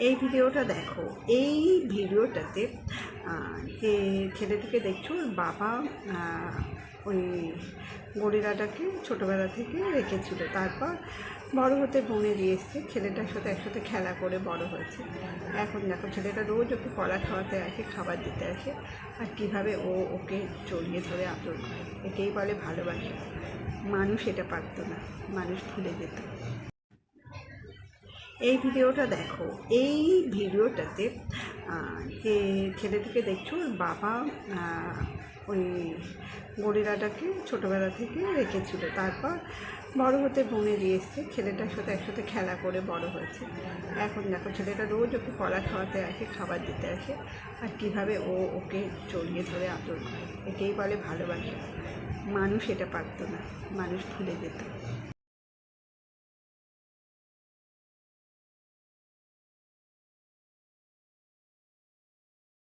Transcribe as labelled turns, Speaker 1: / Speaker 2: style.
Speaker 1: এই ভিডিওটা দেখো। এই ভিডিওটাতে যে ছেলেটিকে দেখছো, ওর বাবা ওই গরিলাটাকে ছোটোবেলা থেকে রেখেছিল, তারপর বড় হতে বনে দিয়ে এসছে। ছেলেটার সাথে একসাথে খেলা করে বড় হয়েছে। এখন দেখো, ছেলেটা রোজ ওকে কলা খাওয়াতে আসে, খাবার দিতে আসে, আর কীভাবে ওকে জড়িয়ে ধরে আদর করে। একেই বলে ভালোবাসা। মানুষ এটা পারতো না, মানুষ ভুলে যেত। এই ভিডিওটা দেখো। এই ভিডিওটাতে যে ছেলেটিকে দেখছো, ওর বাবা ওই গরিলাটাকে ছোটোবেলা থেকে রেখেছিল, তারপর বড় হতে বনে দিয়ে এসছে। ছেলেটার সাথে একসাথে খেলা করে বড় হয়েছে। এখন দেখো, ছেলেটা রোজ ওকে কলা খাওয়াতে আসে, খাবার দিতে আসে, আর কীভাবে ওকে জড়িয়ে ধরে আদর করে। একেই বলে ভালোবাসা। মানুষ এটা পারতো না, মানুষ ভুলে যেত।